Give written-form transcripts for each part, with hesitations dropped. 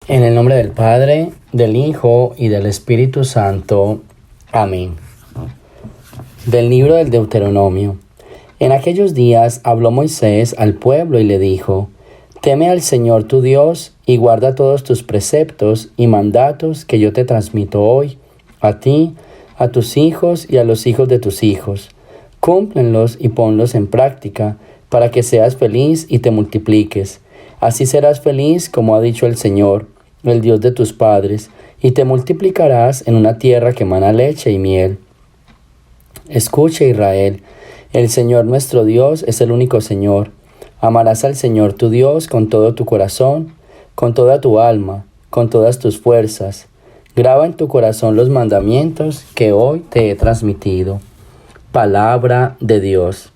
En el nombre del Padre, del Hijo y del Espíritu Santo. Amén. Del libro del Deuteronomio. En aquellos días habló Moisés al pueblo y le dijo: Teme al Señor tu Dios y guarda todos tus preceptos y mandatos que yo te transmito hoy, a ti, a tus hijos y a los hijos de tus hijos. Cúmplenlos y ponlos en práctica, para que seas feliz y te multipliques. Así serás feliz, como ha dicho el Señor, el Dios de tus padres, y te multiplicarás en una tierra que emana leche y miel. Escucha, Israel, el Señor nuestro Dios es el único Señor. Amarás al Señor tu Dios con todo tu corazón, con toda tu alma, con todas tus fuerzas. Graba en tu corazón los mandamientos que hoy te he transmitido. Palabra de Dios.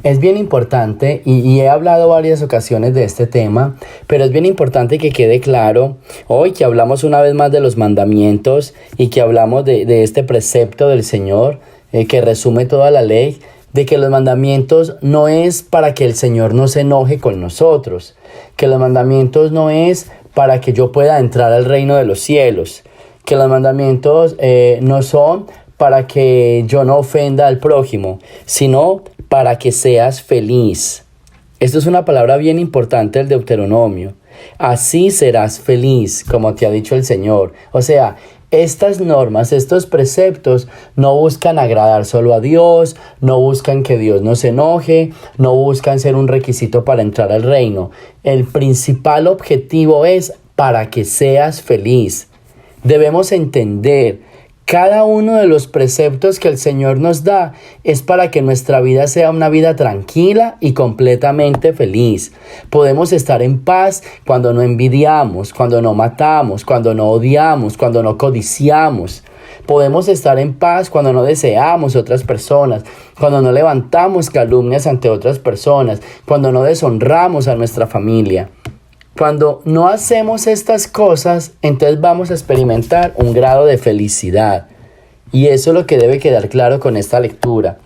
Es bien importante, y he hablado varias ocasiones de este tema, pero es bien importante que quede claro, hoy que hablamos una vez más de los mandamientos y que hablamos de este precepto del Señor, que resume toda la ley, de que los mandamientos no es para que el Señor no se enoje con nosotros, que los mandamientos no es para que yo pueda entrar al reino de los cielos, que los mandamientos no son para que yo no ofenda al prójimo, sino para que seas feliz. Esto es una palabra bien importante del Deuteronomio. Así serás feliz, como te ha dicho el Señor. O sea, estas normas, estos preceptos no buscan agradar solo a Dios, no buscan que Dios no se enoje, no buscan ser un requisito para entrar al reino. El principal objetivo es para que seas feliz. Debemos entender, cada uno de los preceptos que el Señor nos da es para que nuestra vida sea una vida tranquila y completamente feliz. Podemos estar en paz cuando no envidiamos, cuando no matamos, cuando no odiamos, cuando no codiciamos. Podemos estar en paz cuando no deseamos otras personas, cuando no levantamos calumnias ante otras personas, cuando no deshonramos a nuestra familia. Cuando no hacemos estas cosas, entonces vamos a experimentar un grado de felicidad. Y eso es lo que debe quedar claro con esta lectura.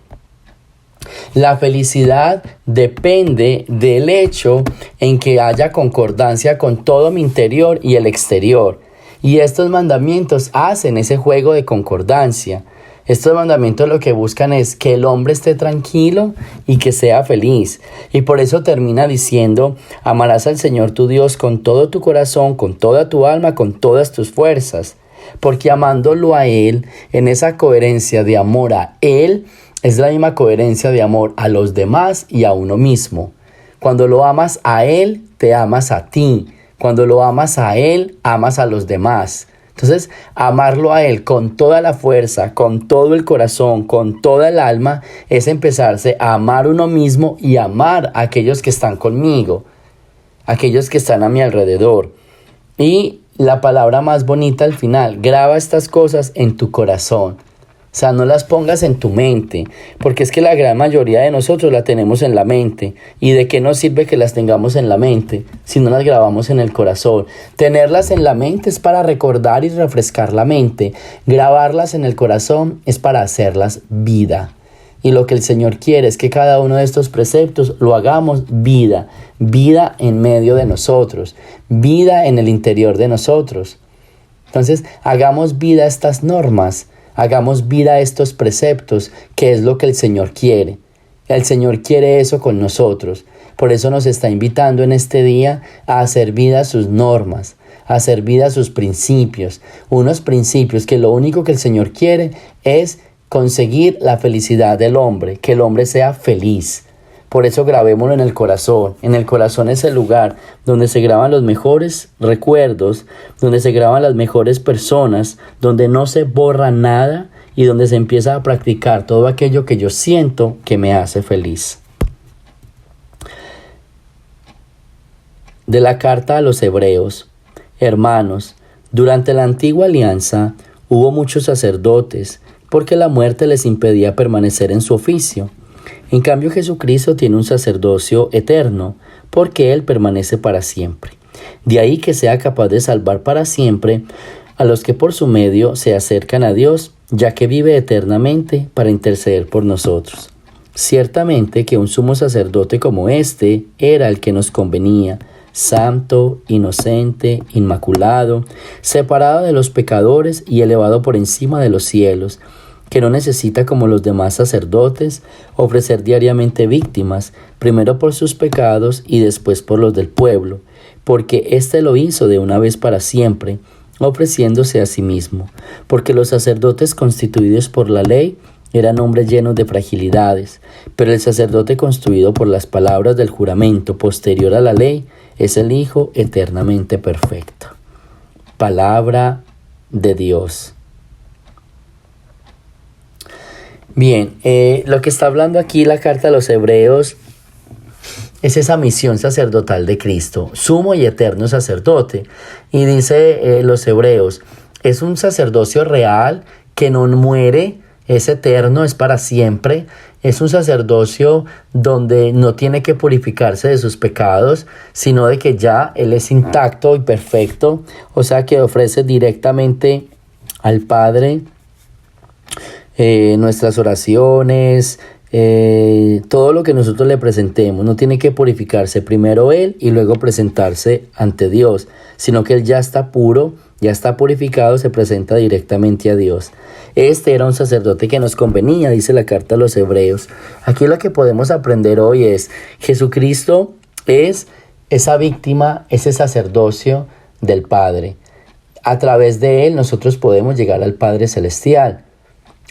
La felicidad depende del hecho en que haya concordancia con todo mi interior y el exterior. Y estos mandamientos hacen ese juego de concordancia. Estos mandamientos lo que buscan es que el hombre esté tranquilo y que sea feliz. Y por eso termina diciendo: amarás al Señor tu Dios con todo tu corazón, con toda tu alma, con todas tus fuerzas. Porque amándolo a Él, en esa coherencia de amor a Él, es la misma coherencia de amor a los demás y a uno mismo. Cuando lo amas a Él, te amas a ti. Cuando lo amas a Él, amas a los demás. Entonces, amarlo a Él con toda la fuerza, con todo el corazón, con toda el alma, es empezarse a amar uno mismo y amar a aquellos que están conmigo, aquellos que están a mi alrededor. Y la palabra más bonita al final: graba estas cosas en tu corazón. O sea, no las pongas en tu mente, porque es que la gran mayoría de nosotros la tenemos en la mente. ¿Y de qué nos sirve que las tengamos en la mente si no las grabamos en el corazón? Tenerlas en la mente es para recordar y refrescar la mente. Grabarlas en el corazón es para hacerlas vida. Y lo que el Señor quiere es que cada uno de estos preceptos lo hagamos vida. Vida en medio de nosotros. Vida en el interior de nosotros. Entonces, hagamos vida estas normas. Hagamos vida a estos preceptos, que es lo que el Señor quiere. El Señor quiere eso con nosotros. Por eso nos está invitando en este día a hacer vida a sus normas, a hacer vida a sus principios. Unos principios que lo único que el Señor quiere es conseguir la felicidad del hombre, que el hombre sea feliz. Por eso grabémoslo en el corazón. En el corazón es el lugar donde se graban los mejores recuerdos, donde se graban las mejores personas, donde no se borra nada y donde se empieza a practicar todo aquello que yo siento que me hace feliz. De la carta a los Hebreos. Hermanos, durante la antigua alianza hubo muchos sacerdotes, porque la muerte les impedía permanecer en su oficio. En cambio, Jesucristo tiene un sacerdocio eterno, porque Él permanece para siempre. De ahí que sea capaz de salvar para siempre a los que por su medio se acercan a Dios, ya que vive eternamente para interceder por nosotros. Ciertamente que un sumo sacerdote como este era el que nos convenía, santo, inocente, inmaculado, separado de los pecadores y elevado por encima de los cielos, que no necesita como los demás sacerdotes ofrecer diariamente víctimas, primero por sus pecados y después por los del pueblo, porque éste lo hizo de una vez para siempre, ofreciéndose a sí mismo, porque los sacerdotes constituidos por la ley eran hombres llenos de fragilidades, pero el sacerdote construido por las palabras del juramento posterior a la ley es el Hijo eternamente perfecto. Palabra de Dios. Bien, lo que está hablando aquí la carta a los Hebreos es esa misión sacerdotal de Cristo, sumo y eterno sacerdote. Y dice los Hebreos, es un sacerdocio real que no muere, es eterno, es para siempre. Es un sacerdocio donde no tiene que purificarse de sus pecados, sino de que ya Él es intacto y perfecto. O sea que ofrece directamente al Padre nuestras oraciones, todo lo que nosotros le presentemos. No tiene que purificarse primero Él y luego presentarse ante Dios, sino que Él ya está puro, ya está purificado, se presenta directamente a Dios. Este era un sacerdote que nos convenía, dice la carta a los Hebreos. Aquí lo que podemos aprender hoy es: Jesucristo es esa víctima, ese sacerdocio del Padre. A través de Él nosotros podemos llegar al Padre Celestial.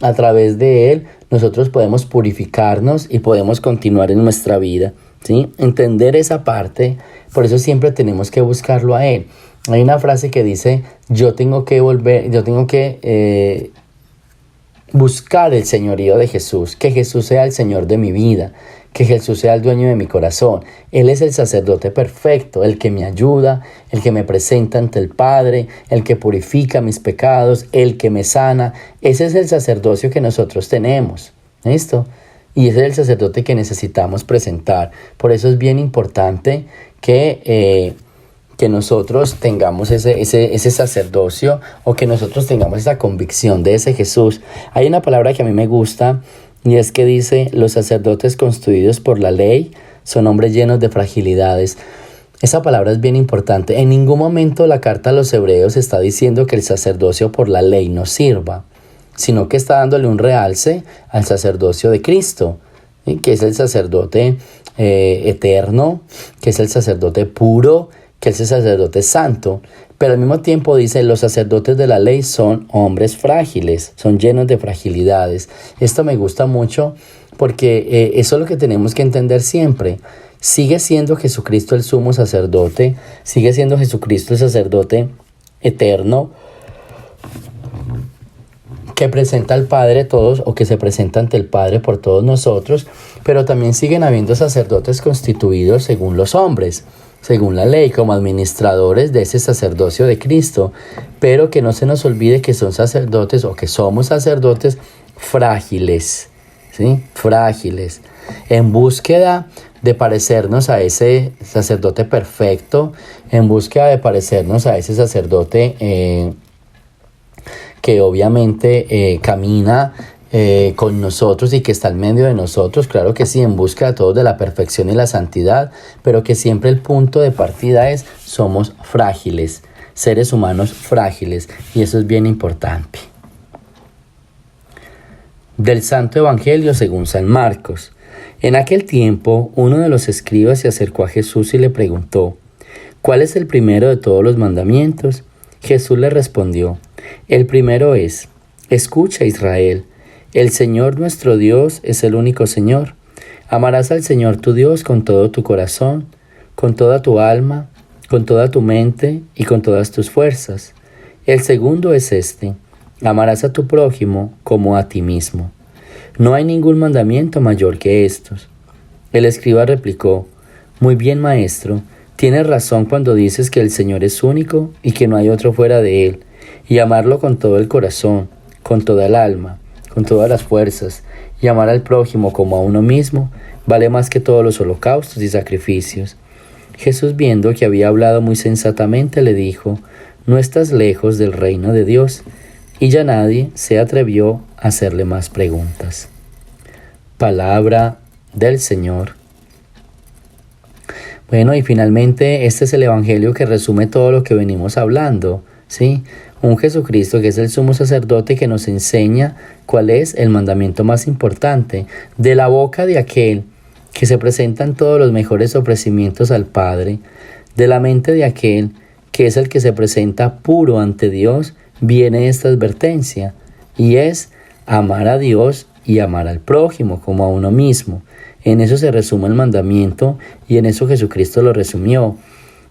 A través de Él nosotros podemos purificarnos y podemos continuar en nuestra vida, ¿sí? Entender esa parte, por eso siempre tenemos que buscarlo a Él. Hay una frase que dice, yo tengo que buscar el señorío de Jesús, que Jesús sea el Señor de mi vida, que Jesús sea el dueño de mi corazón. Él es el sacerdote perfecto, el que me ayuda, el que me presenta ante el Padre, el que purifica mis pecados, el que me sana. Ese es el sacerdocio que nosotros tenemos, ¿listo? Y ese es el sacerdote que necesitamos presentar. Por eso es bien importante que nosotros tengamos ese sacerdocio, o que nosotros tengamos esa convicción de ese Jesús. Hay una palabra que a mí me gusta, y es que dice, los sacerdotes construidos por la ley son hombres llenos de fragilidades. Esa palabra es bien importante. En ningún momento la carta a los Hebreos está diciendo que el sacerdocio por la ley no sirva, sino que está dándole un realce al sacerdocio de Cristo, ¿sí? Que es el sacerdote eterno, que es el sacerdote puro, que es el sacerdote santo. Pero al mismo tiempo dice, los sacerdotes de la ley son hombres frágiles, son llenos de fragilidades. Esto me gusta mucho porque eso es lo que tenemos que entender siempre. Sigue siendo Jesucristo el sumo sacerdote, sigue siendo Jesucristo el sacerdote eterno, que presenta al Padre todos, o que se presenta ante el Padre por todos nosotros, pero también siguen habiendo sacerdotes constituidos según los hombres, según la ley, como administradores de ese sacerdocio de Cristo, pero que no se nos olvide que son sacerdotes, o que somos sacerdotes frágiles, ¿sí? Frágiles, en búsqueda de parecernos a ese sacerdote perfecto, en búsqueda de parecernos a ese sacerdote que obviamente camina con nosotros y que está en medio de nosotros, claro que sí, en busca de todos de la perfección y la santidad, pero que siempre el punto de partida es, somos frágiles, seres humanos frágiles, y eso es bien importante. Del Santo Evangelio según San Marcos. En aquel tiempo, uno de los escribas se acercó a Jesús y le preguntó, ¿cuál es el primero de todos los mandamientos? Jesús le respondió, el primero es, escucha Israel, el Señor nuestro Dios es el único Señor. Amarás al Señor tu Dios con todo tu corazón, con toda tu alma, con toda tu mente y con todas tus fuerzas. El segundo es este, amarás a tu prójimo como a ti mismo. No hay ningún mandamiento mayor que estos. El escriba replicó, muy bien, maestro, tienes razón cuando dices que el Señor es único y que no hay otro fuera de Él, y amarlo con todo el corazón, con toda el alma, con todas las fuerzas, y amar al prójimo como a uno mismo, vale más que todos los holocaustos y sacrificios. Jesús, viendo que había hablado muy sensatamente, le dijo, no estás lejos del reino de Dios, y ya nadie se atrevió a hacerle más preguntas. Palabra del Señor. Bueno, y finalmente este es el Evangelio que resume todo lo que venimos hablando, ¿sí? Un Jesucristo que es el sumo sacerdote que nos enseña cuál es el mandamiento más importante, de la boca de aquel que se presentan todos los mejores ofrecimientos al Padre, de la mente de aquel que es el que se presenta puro ante Dios, viene esta advertencia, y es amar a Dios y amar al prójimo como a uno mismo. En eso se resume el mandamiento y en eso Jesucristo lo resumió.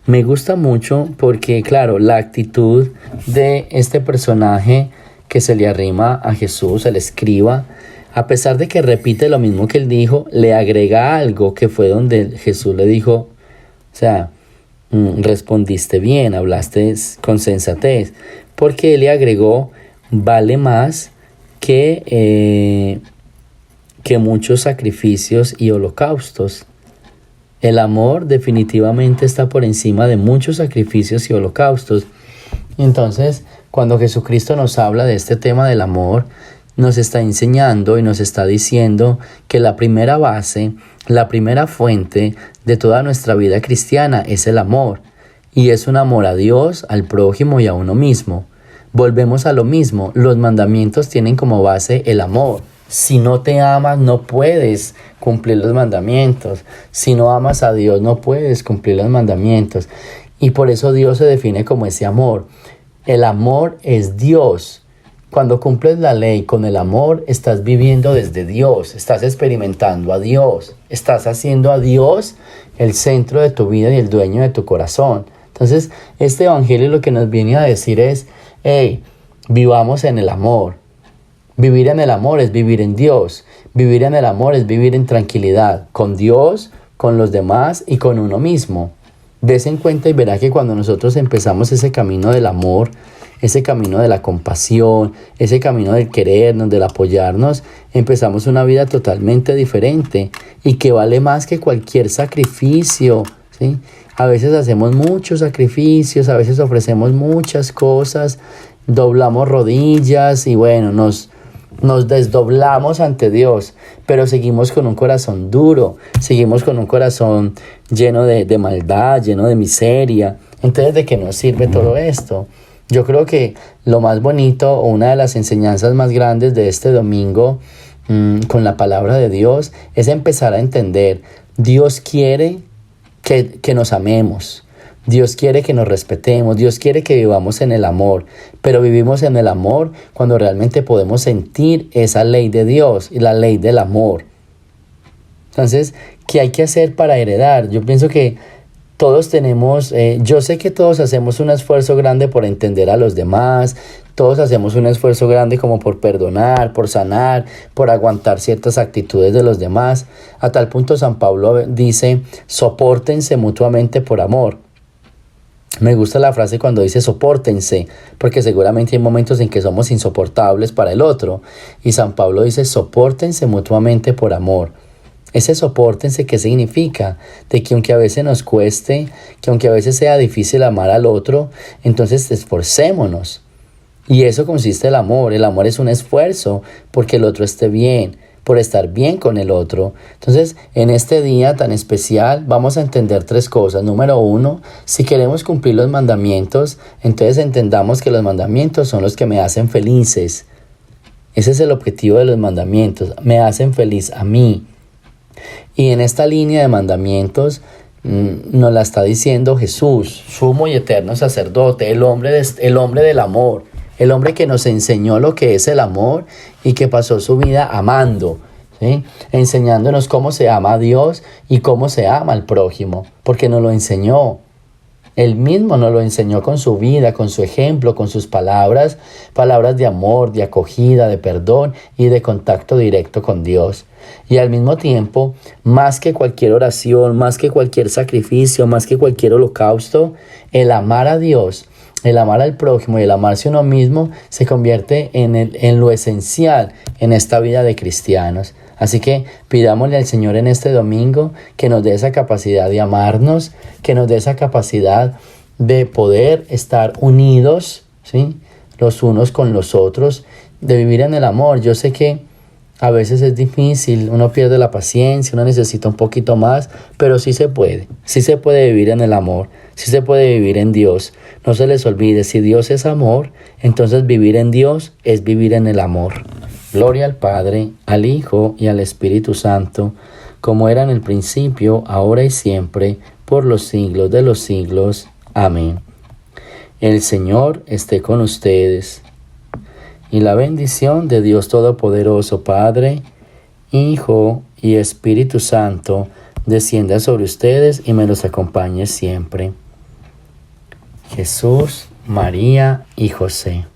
Me gusta mucho porque, claro, la actitud de este personaje que se le arrima a Jesús, el escriba, a pesar de que repite lo mismo que él dijo, le agrega algo que fue donde Jesús le dijo, o sea, respondiste bien, hablaste con sensatez, porque él le agregó, vale más que muchos sacrificios y holocaustos. El amor definitivamente está por encima de muchos sacrificios y holocaustos. Entonces, cuando Jesucristo nos habla de este tema del amor, nos está enseñando y nos está diciendo que la primera base, la primera fuente de toda nuestra vida cristiana es el amor. Y es un amor a Dios, al prójimo y a uno mismo. Volvemos a lo mismo, los mandamientos tienen como base el amor. Si no te amas, no puedes cumplir los mandamientos. Si no amas a Dios, no puedes cumplir los mandamientos. Y por eso Dios se define como ese amor. El amor es Dios. Cuando cumples la ley con el amor, estás viviendo desde Dios, estás experimentando a Dios, estás haciendo a Dios el centro de tu vida y el dueño de tu corazón. Entonces, este evangelio lo que nos viene a decir es, hey, vivamos en el amor. Vivir en el amor es vivir en Dios. Vivir en el amor es vivir en tranquilidad, con Dios, con los demás y con uno mismo. Dese en cuenta y verá que cuando nosotros empezamos ese camino del amor, ese camino de la compasión, ese camino del querernos, del apoyarnos, empezamos una vida totalmente diferente y que vale más que cualquier sacrificio, ¿sí? A veces hacemos muchos sacrificios, a veces ofrecemos muchas cosas, doblamos rodillas y bueno, nos desdoblamos ante Dios, pero seguimos con un corazón duro, seguimos con un corazón lleno de maldad, lleno de miseria. Entonces, ¿de qué nos sirve todo esto? Yo creo que lo más bonito o una de las enseñanzas más grandes de este domingo con la palabra de Dios es empezar a entender, Dios quiere que nos amemos. Dios quiere que nos respetemos, Dios quiere que vivamos en el amor, pero vivimos en el amor cuando realmente podemos sentir esa ley de Dios y la ley del amor. Entonces, ¿qué hay que hacer para heredar? Yo pienso que todos tenemos, yo sé que todos hacemos un esfuerzo grande por entender a los demás, todos hacemos un esfuerzo grande como por perdonar, por sanar, por aguantar ciertas actitudes de los demás. A tal punto San Pablo dice, sopórtense mutuamente por amor. Me gusta la frase cuando dice sopórtense, porque seguramente hay momentos en que somos insoportables para el otro. Y San Pablo dice sopórtense mutuamente por amor. Ese sopórtense, ¿qué significa? De que aunque a veces nos cueste, que aunque a veces sea difícil amar al otro, entonces esforcémonos. Y eso consiste el amor. El amor es un esfuerzo porque el otro esté bien, por estar bien con el otro. Entonces, en este día tan especial vamos a entender 3 cosas. Número 1, si queremos cumplir los mandamientos, entonces entendamos que los mandamientos son los que me hacen felices. Ese es el objetivo de los mandamientos, me hacen feliz a mí. Y en esta línea de mandamientos nos la está diciendo Jesús, sumo y eterno sacerdote, el hombre del amor, el hombre que nos enseñó lo que es el amor y que pasó su vida amando, ¿sí? Enseñándonos cómo se ama a Dios y cómo se ama al prójimo, porque nos lo enseñó. Él mismo nos lo enseñó con su vida, con su ejemplo, con sus palabras de amor, de acogida, de perdón y de contacto directo con Dios. Y al mismo tiempo, más que cualquier oración, más que cualquier sacrificio, más que cualquier holocausto, el amar a Dios, el amar al prójimo y el amarse a uno mismo se convierte en lo esencial en esta vida de cristianos. Así que pidámosle al Señor en este domingo que nos dé esa capacidad de amarnos, que nos dé esa capacidad de poder estar unidos, ¿sí? Los unos con los otros, de vivir en el amor. Yo sé que A veces es difícil, uno pierde la paciencia, uno necesita un poquito más, pero sí se puede vivir en el amor, sí se puede vivir en Dios. No se les olvide, si Dios es amor, entonces vivir en Dios es vivir en el amor. Gloria al Padre, al Hijo y al Espíritu Santo, como era en el principio, ahora y siempre, por los siglos de los siglos. Amén. El Señor esté con ustedes. Y la bendición de Dios Todopoderoso, Padre, Hijo y Espíritu Santo, descienda sobre ustedes y me los acompañe siempre. Jesús, María y José.